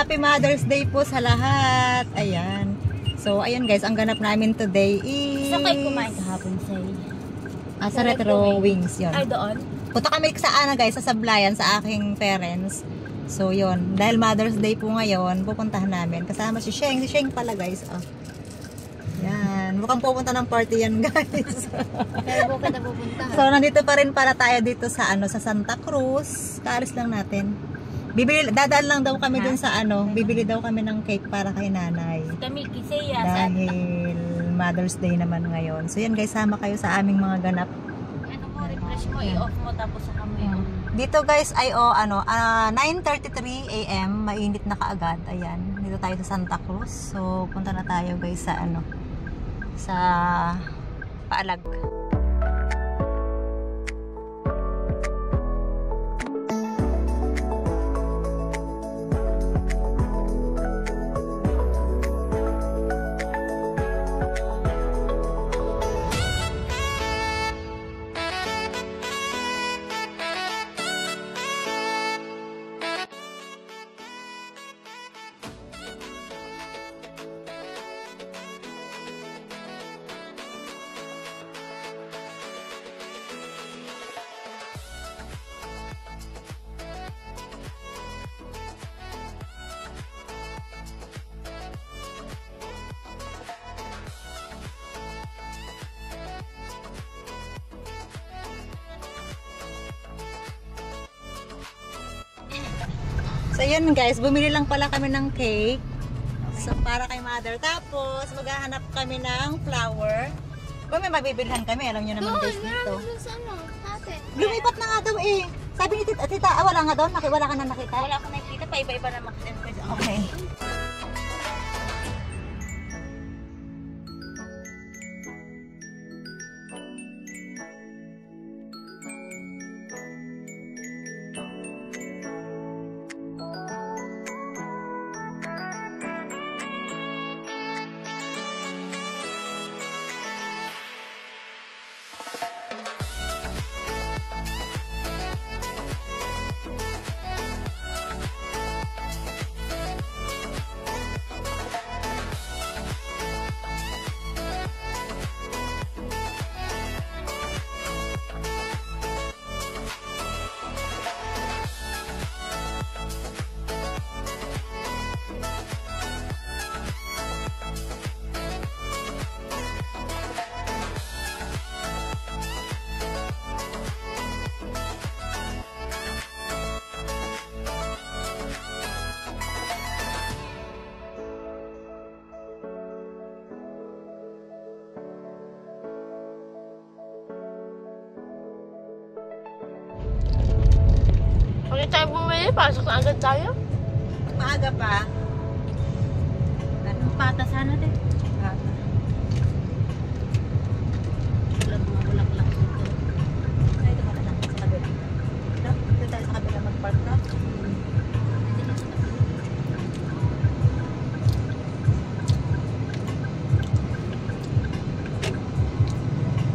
Happy Mother's Day po sa lahat. Ayan. So, ayan guys, ang ganap namin today is... Saan kayo kumain kahapon, Say? Sa Retro Wings, yun. Ay, doon? Punta kami sa guys, sa Sablayan, sa aking parents. So, yun. Dahil Mother's Day po ngayon, pupuntahan namin. Kasama si Sheng. Si Sheng pala, guys. Oh. Yan. Mukhang pupunta ng party yan, guys. Pero bukod na pupunta. So, nandito pa rin para tayo dito sa sa Santa Cruz. Kaalis lang natin. Dadaan lang daw kami dun sa bibili daw kami ng cake para kay nanay. Kami, Kisaya. Dahil Mother's Day naman ngayon. So, yan guys, sama kayo sa aming mga ganap. Ano mo, refresh mo, i-off mo, tapos sa kami. Dito guys ay 9:33 AM, mainit na kaagad. Ayan, dito tayo sa Santa Cruz. So punta na tayo guys sa sa Paalag. So yun guys, bumili lang pala kami ng cake. So para kay mother. Tapos maghahanap kami ng flower. Kung may mabibilhan kami, alam nyo naman guys dito. Lumipat na nga daw eh. Sabi ni tita, wala nga doon? Wala ka na nakita? Wala akong nakikita pa, iba-iba na makita. Okay. Pag tayo bumili, pasok na agad tayo. Maaga pa. Pata sana din. Wala mga bulaklak dito. Ay, ito pala lang sa kabila. Dito tayo sa kabila mag-park na.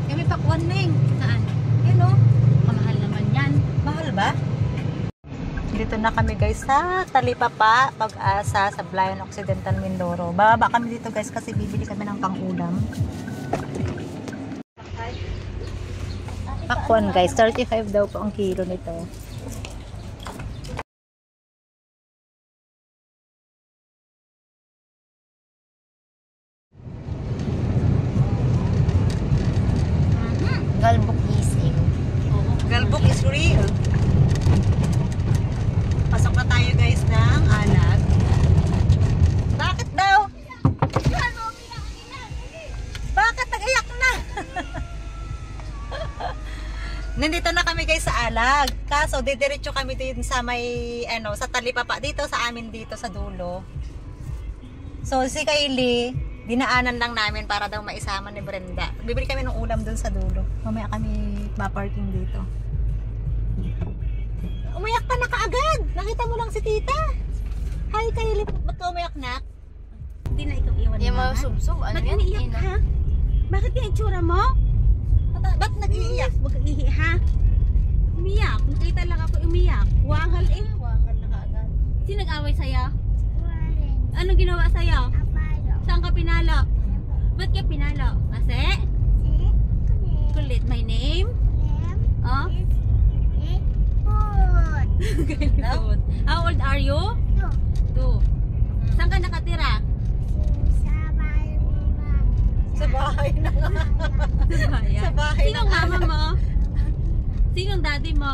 Kami pakwan na eh. Saan? Yun o. Kamahal naman yan. Mahal ba? Dito na kami guys sa Talipapa, Pag-asa, sa Sablayan Occidental, Mindoro. Bababa kami dito guys kasi bibili kami ng pang-ulam. Pakwan guys, 35 daw po ang kilo nito. Galbok ising. Galbok is real. Pasok na tayo guys ng Alag. Bakit daw? Bakit nag-iyak na? Nandito na kami guys sa Alag. Kaso didiretso kami din sa may sa Talipapa dito sa amin dito sa dulo. So si Kylie, dinaanan lang namin para daw maisama ni Brenda. Bibili kami ng ulam dun sa dulo. Mamaya kami ma-parking dito. Umayak ka na kaagad. Nakita mo lang si tita. Hi Kylie, ba't ka umayak na? Hindi na ikaw iwan Yung mga subsob, ano yan? Nag-iiyak ka? Bakit yung itsura mo? Ba't nag-iiyak? Huwag kang ihi ha? Umiyak. Nakita lang ako umiyak. Wangal eh. Wangan na kaagad. Sino nag-away sa'yo? ginawa sa'yo? Saan ka pinalo? Ba't ka pinalo? Kasi? Kulit. My name? Oh? Kalimut. How old are you? 2. Saan ka nakatira? Sa bahay na nga. Sa bayan. Sa bahay Sinong ng mama mo? Sinong daddy mo?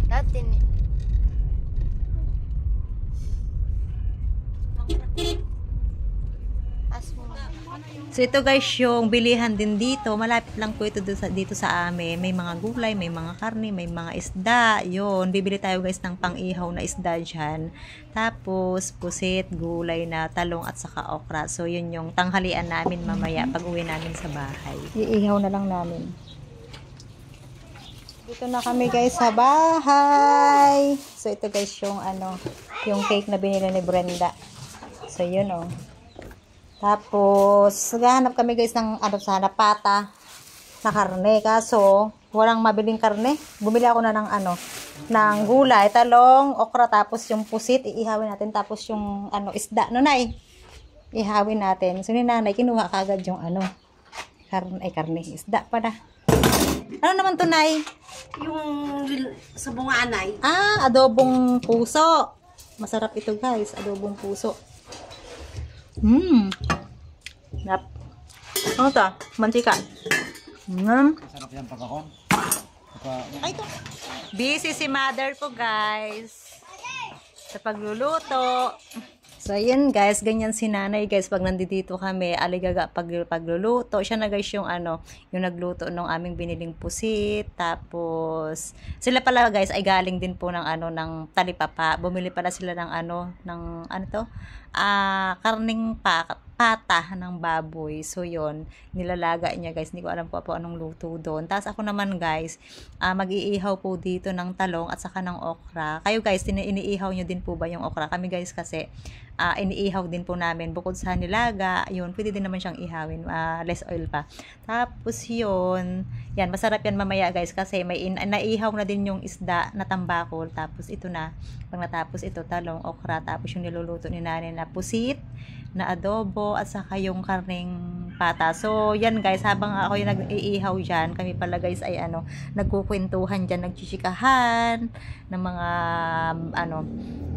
Dati ni. So ito guys yung bilihan din dito. Malapit lang po ito dito sa amin. May mga gulay, may mga karne, may mga isda. Yun, bibili tayo guys ng pang-ihaw na isda dyan. Tapos pusit, gulay na talong at saka okra. So yun yung tanghalian namin mamaya pag uwi namin sa bahay. Iihaw na lang namin. Dito na kami guys sa bahay. So ito guys yung yung cake na binili ni Brenda. So yun oh. Tapos, naghahanap kami guys ng sana pata na karne. Kaso, walang mabiling karne. Bumili ako na ng gulay, talong, okra, tapos yung pusit, iihawin natin. Tapos yung isda, nunay, ihawin natin. So, ni nanay, kinuha kagad yung karne, isda pala. Ano naman to, nay? Yung sa bunga anay. Adobong puso. Masarap ito guys, adobong puso. Ano to? Mantika. Sarap yan pagkakon. Ay, ito. Busy si mother ko, guys. Sa pagluluto. So, ayun, guys. Ganyan si nanay, guys. Pag nandito kami, aligaga pagluluto. Siya na, guys, yung yung nagluto ng aming biniling pusit. Tapos, sila pala, guys, ay galing din po ng ng talipapa. Bumili pala sila ng karning pata ng baboy. So, yon nilalaga niya, guys. Hindi ko alam po anong luto doon. Tapos, ako naman, guys, mag-iihaw po dito ng talong at saka ng okra. Kayo, guys, iniihaw nyo din po ba yung okra? Kami, guys, kasi iniihaw din po namin. Bukod sa nilaga, yun, pwede din naman siyang ihawin. Less oil pa. Tapos, yun, yan, masarap yan mamaya, guys, kasi may naihaw na din yung isda na tambakol. Tapos, ito na. Pag natapos ito, talong, okra, tapos yung niluluto ni nanay na pusit, na adobo, at saka yung karneng pata. So, yan guys, habang ako yung nag-iihaw dyan, kami pala guys ay nagkukwentuhan dyan, nagchishikahan, ng mga,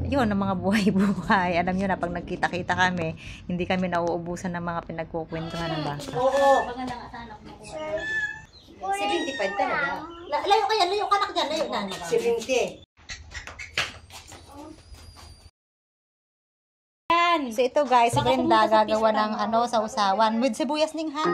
yun, ng mga buhay-buhay. Alam nyo na, pag nagkita-kita kami, hindi kami nauubusan ng mga pinagkukwentuhan ng bata. Oo. 75 talaga. Layo ka yan, layo ka anak dyan, layo na. 70. So ito guys, si Brenda gagawa ng sa usawan with sibuyas ning ha.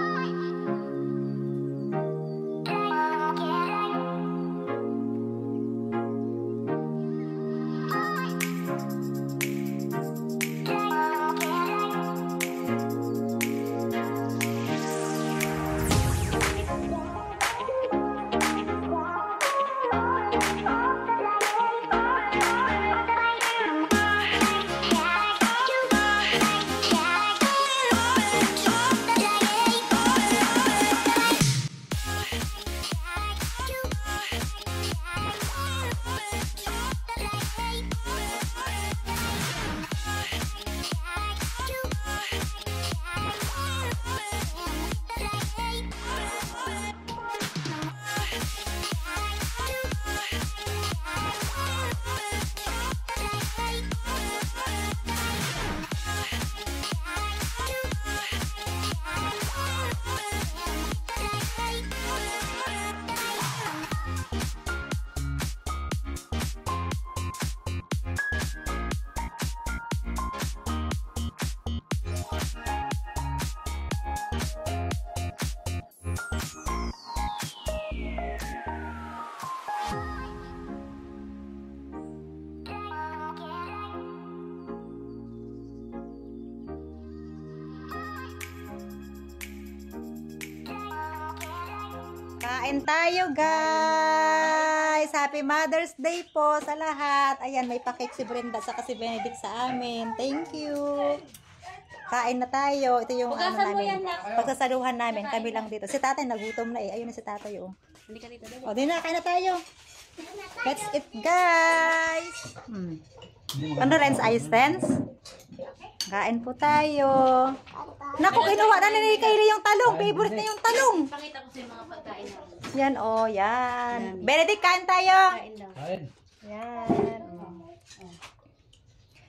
Kain tayo guys! Happy Mother's Day po sa lahat. Ayan, may pa-cake si Brenda saka si Benedict sa amin. Thank you! Kain na tayo. Ito yung ano Hugasan mo namin. yan, Nak. Pagsasaluhan namin. Kami lang dito. Si tatay nagutom na eh. Ayun na si tatay oh. Hindi ka dito daw. O, di na. Kain na tayo. Let's eat, guys. Ano, Renz? Ice Renz? Kain po tayo. Naku, kinuha na ni Kaylee yung talong. Favorite niya yung talong. Pakita ko sa yung mga pagkain natin. Yan, oh, yan. Benedict, kain tayo. Kain lang. Kain. Yan.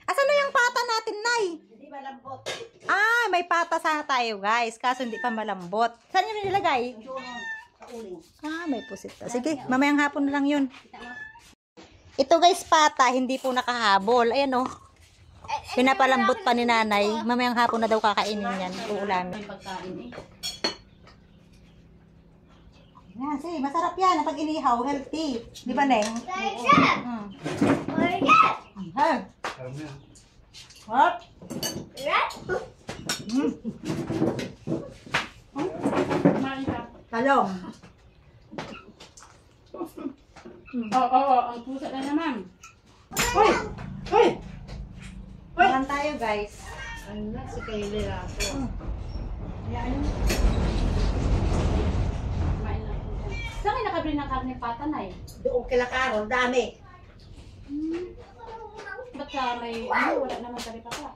Asan na yung pata natin, Nay? Hindi malambot. Ah, may pata sana tayo, guys. Kaso hindi pa malambot. Saan yun nilagay? Yung kauling. Ah, may pusit. Sige, mamayang hapon na lang yun. Ito, guys, pata. Hindi po nakahabol. Ayan, oh. Pinapalambot pa ni nanay. Mamayang hapon na daw kakainin yan. Uulamin. May pagkain eh. Yan, sige, masarap yan. Pag inihaw, healthy. Di ba, Neng? Ha? Sarap na yan. What? Kumain ka. Talong. Oo, ang pusa na naman. Uy! Uy! Makan tayo, guys. Ano, si Kaylee ako. Kumain lang po. Saan kayo nakabili ng karne pata na eh? Doon kila Carol, dami. Ba't sa may, ano, wala naman sa ripa ka?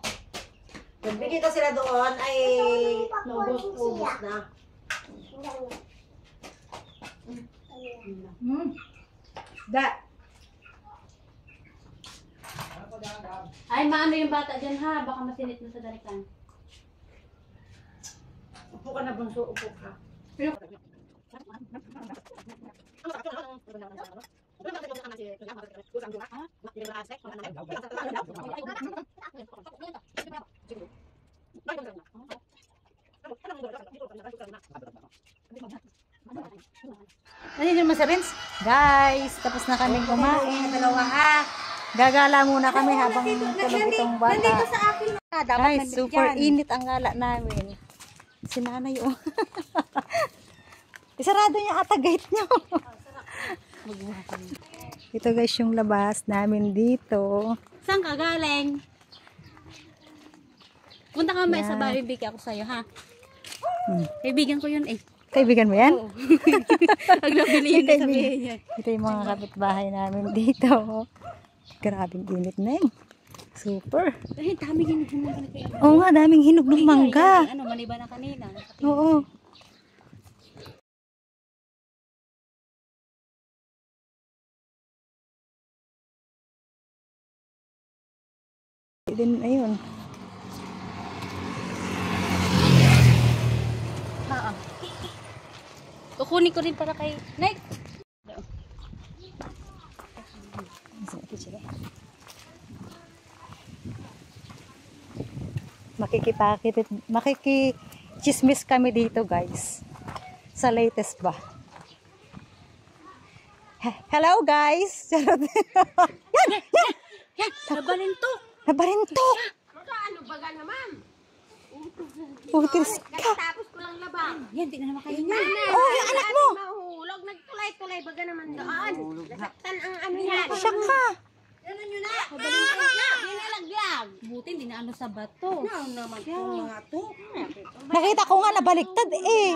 Nagbigay ko sila doon ay naubos na. Da. Ay, maano yung bata dyan ha? Baka masinit na sa dalikan. Upo ka na, bunso, upo ka. Ano yun mo sa Renz? Guys, tapos na kami kumain. Dalawa ha. Gagala muna kami habang tulog itong bata. Nandito sa akin. Guys, super init ang gala namin. Si nanay oh. Isarado niya ata gate niyo. Ito guys yung labas namin dito. Saan ka galing? Punta ka mamaya Yan. sa bahay, bibigyan ako sa'yo ha? Kaibigan ko yun eh. Kaibigan mo yan? Pag nabili yun, sabihin niya. Ito yung mga kapitbahay namin dito. Grabing init na yun. Super. Dahil daming hinugunan ka na kayo. Oo nga, daming hinog ng mangga. Ano, maliban na kanina. Oo. Din, ayun. Kukunin ko rin para kay Nick. Makikichismis kami dito guys. Sa latest ba? Hello guys! Yan! Nabalinto. Nabarintok! Ano baga naman? Putis ka! Tapos ko lang labang. Yan, di na naman kayo niya. Oh, yung anak mo! Mahulog, nagtulay-tulay baga naman doon. Nasaktan ang ano yan. Siya ka! Ganun yun na. Mabalintay na. Binalaglag. Buti, hindi na ano sa bato. Ano naman po mga to? Nakita ko nga nabaliktad eh.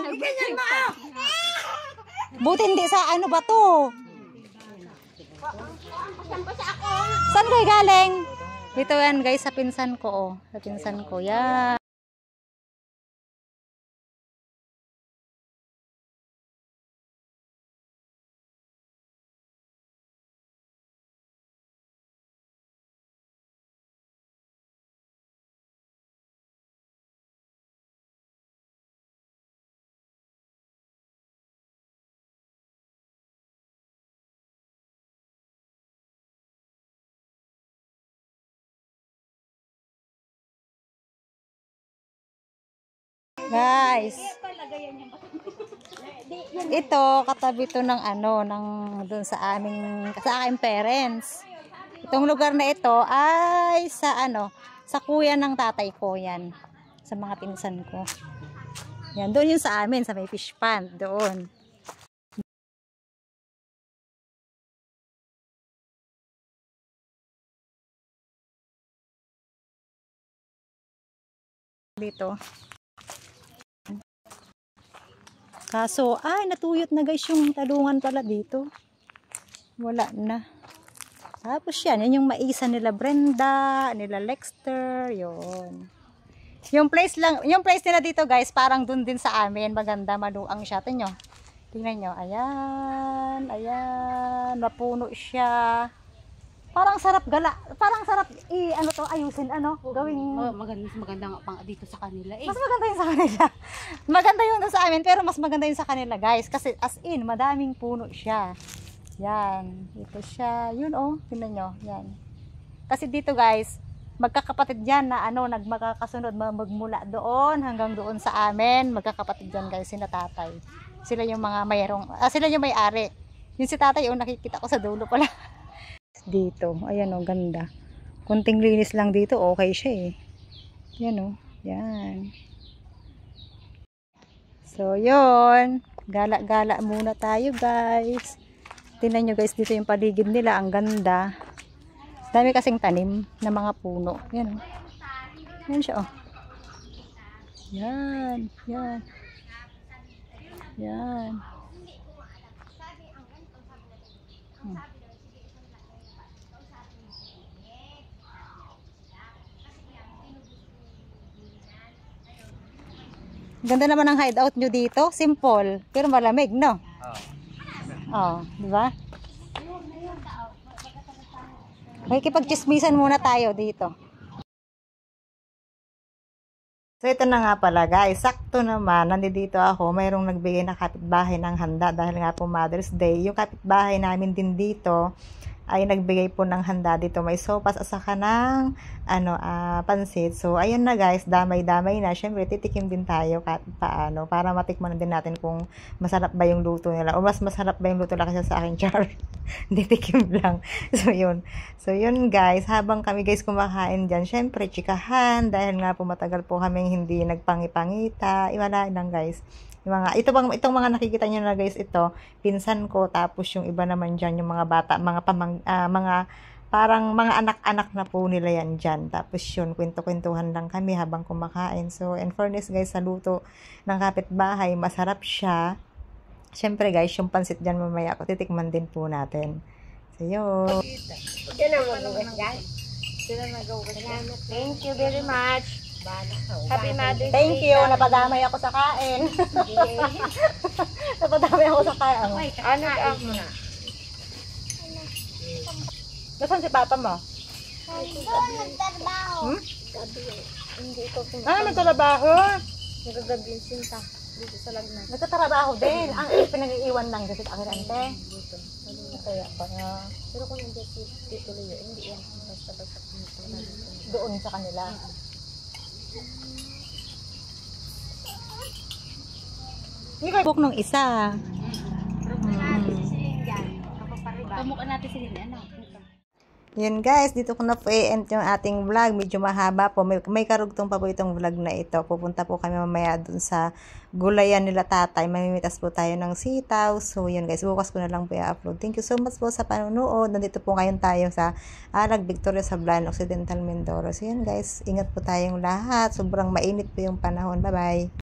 Buti hindi sa ano ba to? Saan pa sa ako? Saan kayo galing? Dito yan guys sa pinsan ko oh. Sa pinsan ko. Yan. Guys. Ito katabi to ng ano ng doon sa aking parents. Itong lugar na ito ay sa ano, sa kuya ng tatay ko yan. Sa mga pinsan ko. Yan, doon yun sa amin, sa may fish pond, doon. Dito. Kaso, natuyot na guys yung talungan pala dito. Wala na. Tapos yan yung maisa nila Brenda, nila Lexter, yun. Yung place nila dito guys, parang dun din sa amin. Maganda, maluang siya. Tingnan nyo, ayan, napuno siya. Parang sarap ayusin, gawing... Maganda nga pang dito sa kanila eh. Mas maganda yung sa kanila. Maganda yung sa amin, pero mas maganda yung sa kanila guys. Kasi as in, madaming puno siya. Yan, ito siya. Yun tingnan nyo, yan. Kasi dito guys, magkakapatid yan na magkakasunod, magmula doon hanggang doon sa amin. Magkakapatid yan guys, sina tatay. Sila yung mga sila yung may-ari. Yung si tatay, nakikita ko sa dulo pala. Dito, ayan ganda. Kunting linis lang dito, okay siya eh. Yan yan. So, yun. Gala-gala muna tayo guys. Tingnan nyo guys, dito yung paligid nila, ang ganda. Dami kasing tanim na mga puno. Yan yan siya Yan, yan. Yan. Ganda naman ang hideout nyo dito. Simple, pero malamig, no? Di ba? Makikipag-chismisan muna tayo dito. So, ito na nga pala guys. Sakto naman, nandito ako. Mayroong nagbigay na kapitbahay ng handa dahil nga po Mother's Day. Yung kapitbahay namin din dito ay nagbigay po ng handa dito. May sopas at saka ng pansit. So, ayun na guys, damay-damay na. Syempre, titikim din tayo kahit paano para matikman din natin kung masarap ba yung luto nila o mas masarap ba yung luto nila kasi sa akin, char. Titikim lang. So, yun. So, yun guys, habang kami guys kumakain dyan, syempre, chikahan dahil nga po matagal po kaming hindi nagpangipangita. Iwala lang guys. Itong mga nakikita niyo na guys, ito pinsan ko, tapos yung iba naman diyan yung mga bata, parang mga anak-anak na po nila yan diyan. Tapos yun, kwento-kwentuhan lang kami habang kumakain. So, in fairness guys, sa luto ng kapitbahay, masarap siya. Syempre guys, yung pansit diyan mamaya ako titikman din po natin. So, yun. Thank you very much. Happy Mother's Day. Thank you, napadamay ako sa kain. Napadamay ako sa kain. Nasaan si papa mo? Nagtrabaho. Nagtrabaho? Nagagabi yung sinta. Dito sa lagnas. Nagtatrabaho din. Ang pinag-iiwan lang kasi sa akirante. Kaya pa nga. Pero kung hindi dito Leo, hindi yan. Basta-basta. Doon sa kanila. Hindi kayo book nung isa. Pamukha natin si Lili, Yun guys, dito ko na po i-end yung ating vlog. Medyo mahaba po. May karugtong pa po itong vlog na ito. Pupunta po kami mamaya dun sa gulayan nila tatay. Mamimitas po tayo ng sitaw. So yun guys, bukas ko na lang po i-upload. Thank you so much po sa panonood. Nandito po ngayon tayo sa Alag Victoria sa Sablan, Occidental Mindoro. So yun guys, ingat po tayong lahat. Sobrang mainit po yung panahon. Bye bye.